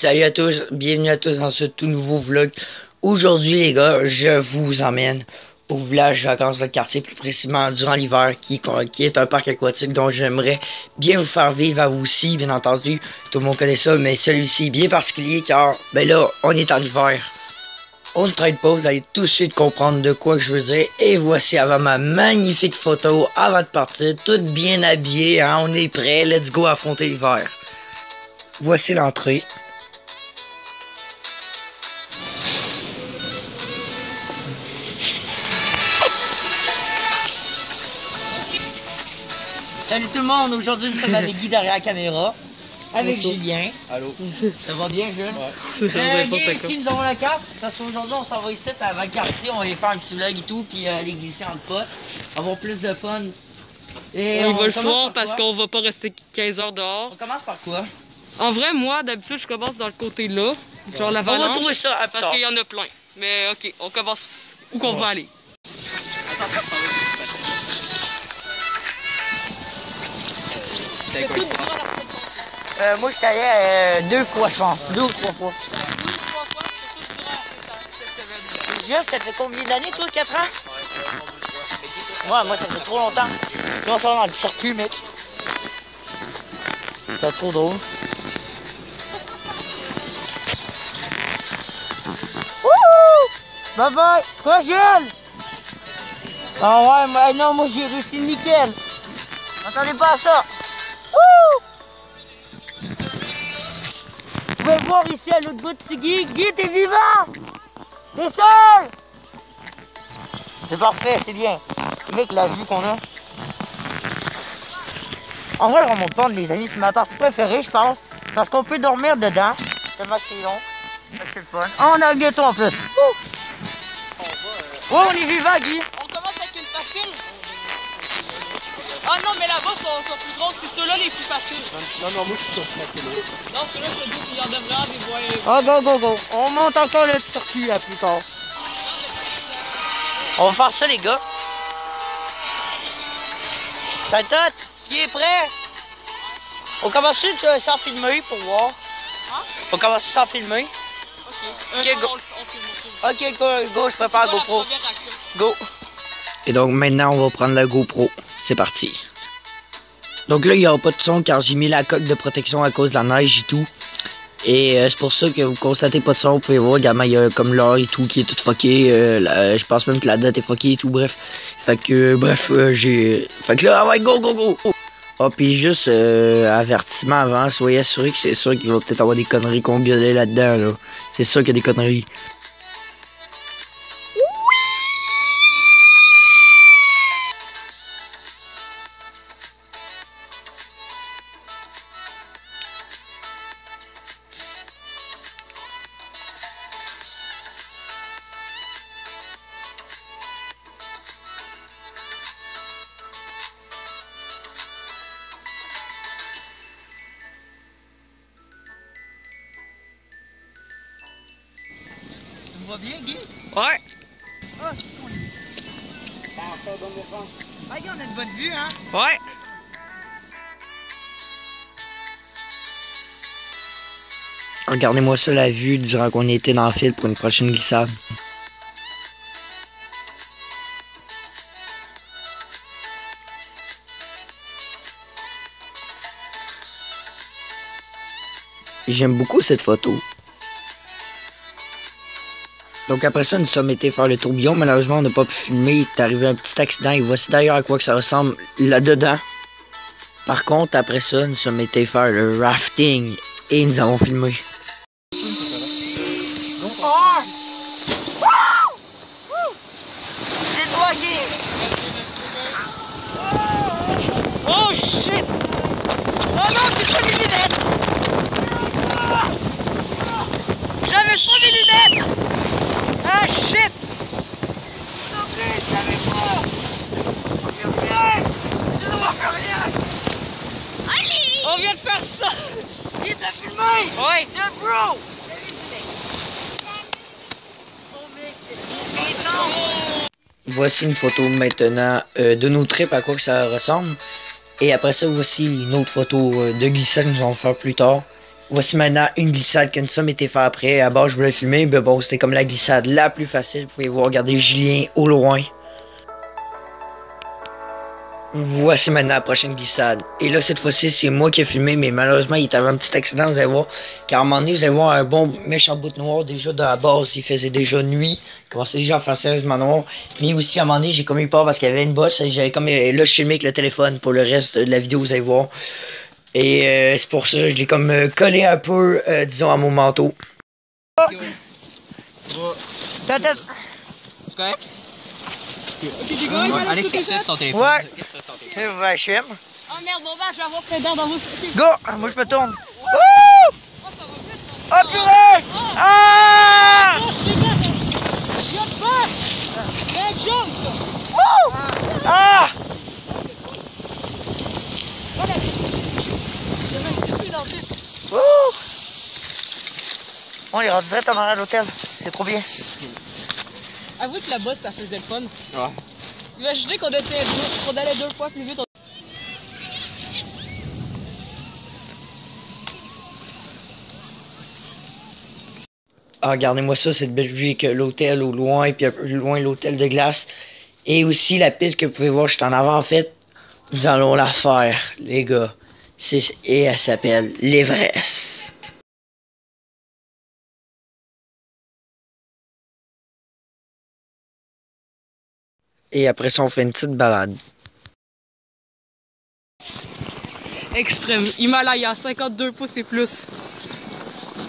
Salut à tous, bienvenue à tous dans ce tout nouveau vlog. Aujourd'hui les gars, je vous emmène au village vacances de quartier, plus précisément durant l'hiver, qui est un parc aquatique dont j'aimerais bien vous faire vivre à vous aussi, bien entendu. Tout le monde connaît ça, mais celui-ci est bien particulier car, ben là, on est en hiver. On ne traite pas, vous allez tout de suite comprendre de quoi que je veux dire. Et voici avant ma magnifique photo, avant de partir, toute bien habillée, hein, on est prêt, let's go affronter l'hiver. Voici l'entrée. Salut tout le monde, aujourd'hui nous sommes avec Guy derrière la caméra, avec Julien. Allô. Ça va bien, Jules? Ouais. Guy, ici nous avons la carte, parce qu'aujourd'hui on s'en va ici avant le quartier, on va aller faire un petit vlog et tout, puis aller glisser en pas, avoir plus de fun. Et on va le soir parce qu'on va pas rester 15 heures dehors. On commence par quoi? En vrai, moi d'habitude je commence dans le côté là, genre l'avalanche. On va trouver ça à parce qu'il y en a plein. Mais ok, on commence où qu'on va aller. Moi je suis allé 2 fois je pense, 2 ou 3 fois. Juste, ça fait combien d'années toi, 4 ans? Ouais, moi ça fait trop longtemps. Là on sort dans le circuit mec. C'est trop drôle. Wouhou! Bye bye! Quoi Jules? Ah ouais, mais non, moi j'ai réussi nickel. M'attendez pas à ça. Wouh! Vous pouvez voir ici à l'autre bout de Guy. Guy, t'es vivant! T'es seul! C'est parfait, c'est bien. Avec la vue qu'on a. En vrai, le remonte pente, les amis, c'est ma partie préférée, je pense. Parce qu'on peut dormir dedans. Tellement que c'est long. C'est le fun. Oh, on a un gâteau en plus. Oh, on est vivant, Guy. On commence avec une facile. Ah non, mais là-bas sont plus grosses, c'est ceux-là les plus faciles. Non, moi je suis sur ce là. Non, ceux-là, je te dis qu'il y en devrait des voyages. Oh, go. On monte encore le circuit là plus tard. On va faire ça, les gars. Ça tout? Qui est prêt? On commence sans filmer pour voir. Hein? On commence sans filmer. Ok, go. On filme. Ok, go, je prépare la GoPro. Go. Et donc maintenant, on va prendre la GoPro. C'est parti. Donc là, il n'y aura pas de son car j'ai mis la coque de protection à cause de la neige et tout. Et c'est pour ça que vous constatez pas de son. Vous pouvez voir, également, il y a comme l'heure et tout qui est tout fucké. Je pense même que la date est fuckée et tout, bref. Fait que, Fait que là, ah ouais, go. Ah, puis juste, avertissement avant, soyez assurés que c'est sûr qu'il va peut-être avoir des conneries qu'on gueulait là-dedans, là. C'est sûr qu'il y a des conneries. Ça va bien, Guy? Ouais. Ah, c'est cool. Ah, on a une bonne vue, hein? Ouais. Regardez-moi ça, la vue durant qu'on était dans le fil pour une prochaine glissade. J'aime beaucoup cette photo. Donc après ça, nous sommes été faire le tourbillon. Malheureusement, on n'a pas pu filmer. Il est arrivé un petit accident. Et voici d'ailleurs à quoi que ça ressemble là-dedans. Par contre, après ça, nous sommes été faire le rafting. Et nous avons filmé. Oh! C'est toi, Guy! Oh shit! Oh non, c'est pas mes lunettes! J'avais pas mes lunettes! Ah shit! On vient de faire ça! Il t'a filmé! Ouais! C'est un bro! Voici une photo maintenant de nos trips, à quoi que ça ressemble. Et après ça, voici une autre photo de glissade que nous allons faire plus tard. Voici maintenant une glissade que nous sommes été fait après. À base, je voulais filmer, mais bon, c'était comme la glissade la plus facile. Vous pouvez voir, regardez Julien au loin. Voici maintenant la prochaine glissade. Et là, cette fois-ci, c'est moi qui ai filmé, mais malheureusement, il y avait un petit accident, vous allez voir. Car à un moment donné, vous allez voir un bon méchant bout noir. Déjà, de la base, il faisait déjà nuit. Il commençait déjà à faire sérieusement noir. Mais aussi, à un moment donné, j'ai comme eu peur parce qu'il y avait une bosse. J'avais comme, là, je filmais avec le téléphone pour le reste de la vidéo, vous allez voir. Et c'est pour ça que je l'ai comme collé un peu, disons, à mon manteau. C'est correct? Alex, qu'est-ce que c'est son téléphone? Ouais, je filme. Oh merde, bon bah, je vais avoir plein d'air dans vos... Go! Moi, je me tourne. Wouh! Oh, purée! Ah! Wouh! Ah! Wouh! On est rendu direct à l'hôtel. C'est trop bien. Avoue que la bosse, ça faisait le fun. Ouais. Imaginez qu'on allait 2 fois plus vite. Ah, regardez-moi ça, cette belle vue avec l'hôtel au loin, puis un peu plus loin l'hôtel de glace. Et aussi la piste que vous pouvez voir juste en avant, en fait. Nous allons la faire, les gars. Et elle s'appelle l'Everest. Et après ça, on fait une petite balade. Extrême. Himalaya, 52 pouces et plus.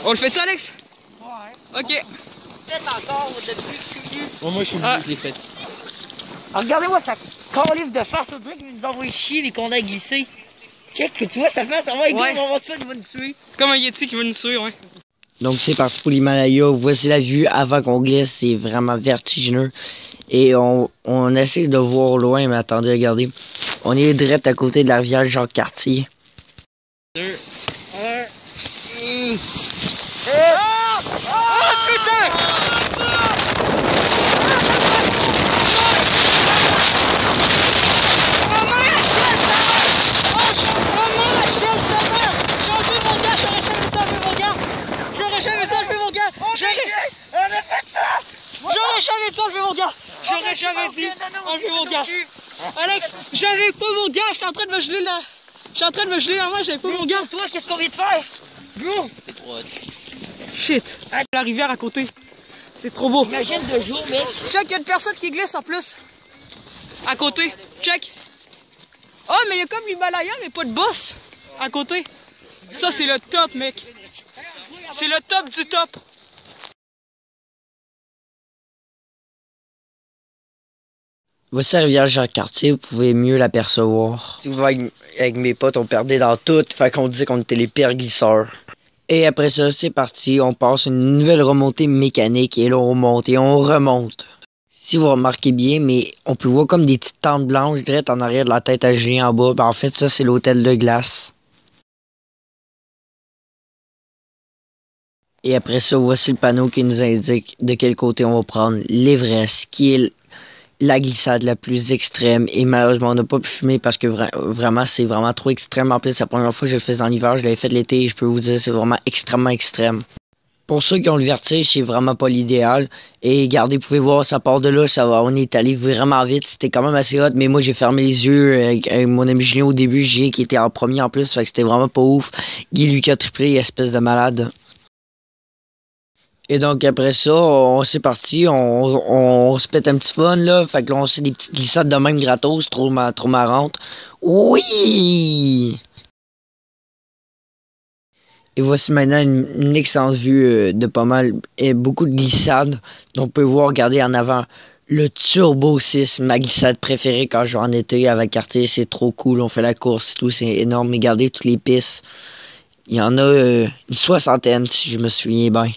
On le fait ça, Alex? Ouais. Ok. Peut-être encore depuis que je suis venu. Bon, moi, je suis venu, je l'ai fait. Ah, regardez-moi ça livre de face, on dirait qu'ils nous envoient chier les qu'on a glissé. Check, tu vois, ça fait, ça va, ouais. On va tuer, il va nous tuer. Comme un Yeti qui va nous tuer, ouais. Donc c'est parti pour l'Himalaya. Voici la vue avant qu'on glisse, c'est vraiment vertigineux. Et on essaie de voir au loin, mais attendez, regardez. On est direct à côté de la rivière Jacques-Cartier. 2, 1. Ah! Oh putain! J'aurais jamais ça, je fais mon gars! J'aurais jamais ça, je fais mon gars! J'aurais jamais dit, enlevez mon gars! Alex, j'avais pas mon gars, j'étais en train de me geler là! J'étais en train de me geler là, moi j'avais pas mon gars! Toi, qu'est-ce qu'on vient de faire? Go! Shit! La rivière à côté! C'est trop beau! Imagine 2 jours, mec! Check, il y a une personne qui glisse en plus! À côté! Check! Oh, mais il y a comme l'Himalaya, mais pas de boss! À côté! Ça, c'est le top, mec! C'est le top du top! Voici la rivière Jacques-Cartier, vous pouvez mieux l'apercevoir. Si vous voyez avec mes potes, on perdait dans tout, fait qu'on disait qu'on était les pires glisseurs. Et après ça, c'est parti, on passe une nouvelle remontée mécanique et là on remonte et on remonte. Si vous remarquez bien, mais on peut voir comme des petites tentes blanches direct en arrière de la tête à Julien en bas. Ben, en fait, ça c'est l'hôtel de glace. Et après ça, voici le panneau qui nous indique de quel côté on va prendre l'Everest, qui est la glissade la plus extrême. Et malheureusement, on n'a pas pu fumer parce que vraiment, c'est vraiment trop extrême. En plus, c'est la première fois que je le fais en hiver, je l'avais fait l'été et je peux vous dire, c'est vraiment extrêmement extrême. Pour ceux qui ont le vertige, c'est vraiment pas l'idéal. Et regardez, vous pouvez voir, ça part de là, ça va. On est allé vraiment vite. C'était quand même assez hot, mais moi, j'ai fermé les yeux avec mon ami Julien au début. Julien qui était en premier en plus, fait que c'était vraiment pas ouf. Guy, lui, qui a triplé, espèce de malade. Et donc après ça, on s'est parti, on se pète un petit fun là, fait que là on fait des petites glissades de même gratos, trop marrantes. Oui! Et voici maintenant une excellente vue de pas mal, et beaucoup de glissades. Donc vous pouvez voir, regardez en avant, le Turbo 6, ma glissade préférée quand je vais en été avec Cartier, c'est trop cool, on fait la course et tout, c'est énorme. Regardez toutes les pistes, il y en a une 60aine si je me souviens bien.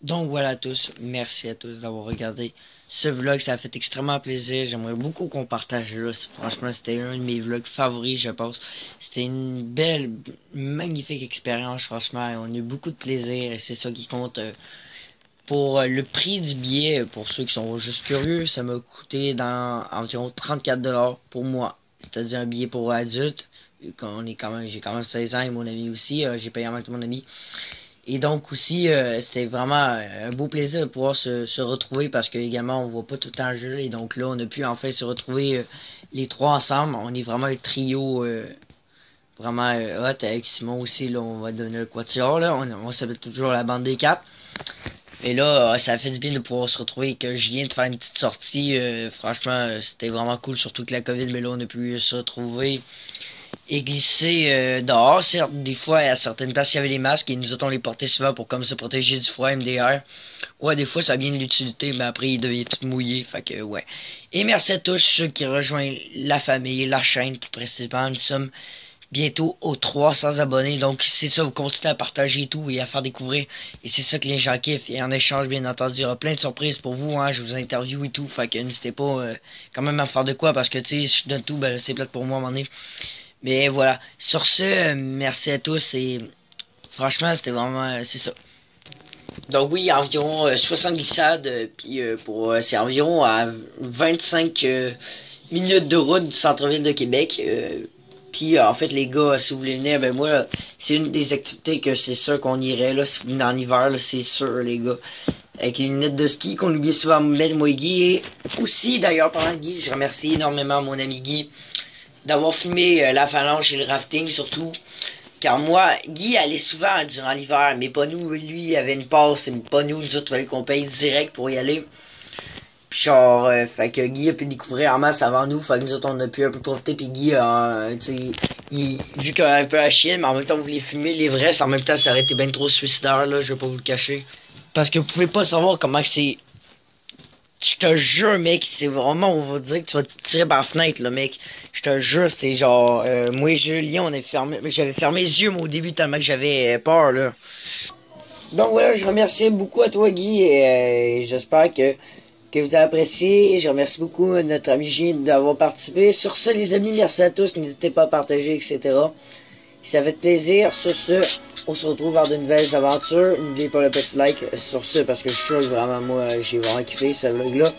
Donc voilà à tous, merci à tous d'avoir regardé ce vlog, ça a fait extrêmement plaisir, j'aimerais beaucoup qu'on partage là, franchement c'était un de mes vlogs favoris je pense, c'était une belle, magnifique expérience franchement, on a eu beaucoup de plaisir et c'est ça qui compte. Pour le prix du billet, pour ceux qui sont juste curieux, ça m'a coûté dans environ 34$ pour moi, c'est-à-dire un billet pour adulte, J'ai quand même 16 ans et mon ami aussi. J'ai payé en même temps mon ami. Et donc aussi, c'était vraiment un beau plaisir de pouvoir se retrouver parce que également on voit pas tout le temps le jeu. Et donc là, on a pu enfin se retrouver les trois ensemble. On est vraiment un trio vraiment hot avec Simon aussi. Là, on va donner le quatuor. Là. On s'appelle toujours la bande des quatre. Et là, ça fait du bien de pouvoir se retrouver et que je viens de faire une petite sortie. Franchement, c'était vraiment cool, surtout que la COVID, mais là, on a pu se retrouver et glisser dehors. Certes, des fois, à certaines places, il y avait les masques et nous autres, on les portait souvent pour comme se protéger du froid MDR. Ouais, des fois, ça a bien de l'utilité, mais après, il devait tout mouillé. Fait que, ouais. Et merci à tous ceux qui rejoignent la famille, la chaîne, plus précisément. Nous sommes bientôt aux 300 abonnés. Donc, c'est ça, vous continuez à partager et tout et à faire découvrir. Et c'est ça que les gens kiffent. Et en échange, bien entendu, il y aura plein de surprises pour vous. Hein. Je vous interview et tout. Fait que n'hésitez pas quand même à faire de quoi parce que, tu sais, si je donne tout, ben c'est plate pour moi à un moment donné. Mais voilà. Sur ce, merci à tous et franchement, c'était vraiment, c'est ça. Donc oui, environ 60 glissades, puis c'est environ à 25 minutes de route du centre-ville de Québec. Puis en fait les gars, si vous voulez venir, ben moi, c'est une des activités que c'est sûr qu'on irait là, si vous venez en hiver, là, c'est sûr les gars. Avec les lunettes de ski qu'on oublie souvent à mettre, moi et Guy. Et aussi d'ailleurs pendant Guy, je remercie énormément mon ami Guy d'avoir filmé la phalange et le rafting surtout. Car moi, Guy allait souvent durant l'hiver, mais pas nous, lui il avait une passe, mais pas nous, nous autres, il fallait qu'on paye direct pour y aller. Puis genre, fait que Guy a pu découvrir en masse avant nous, fait que nous autres on a pu un peu profiter, puis Guy, tu sais, vu qu'il a un peu à chier, mais en même temps vous voulez filmer l'Everest, en même temps ça aurait été bien trop suicidaire là, je vais pas vous le cacher. Parce que vous pouvez pas savoir comment que c'est. Je te jure, mec, c'est vraiment, on va dire que tu vas te tirer par la fenêtre, là, mec. Je te jure, c'est genre, moi et Julien, j'avais fermé les yeux, moi, au début, tellement que j'avais peur, là. Donc voilà, je remercie beaucoup à toi, Guy, et j'espère que vous avez apprécié. Je remercie beaucoup notre ami Gilles d'avoir participé. Sur ce, les amis, merci à tous. N'hésitez pas à partager, etc. Ça fait plaisir. Sur ce, on se retrouve vers de nouvelles aventures. N'oubliez pas le petit like sur ce, parce que je suis sûr vraiment, moi, j'ai vraiment kiffé ce vlog-là.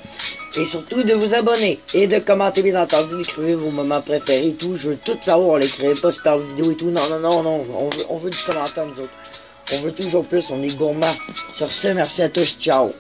Et surtout, de vous abonner et de commenter, bien entendu, d'écrire vos moments préférés et tout. Je veux tout savoir. L'écrivez pas super vidéo et tout. Non, non, non, non. On veut du commentaire, nous autres. On veut toujours plus. On est gourmands. Sur ce, merci à tous. Ciao.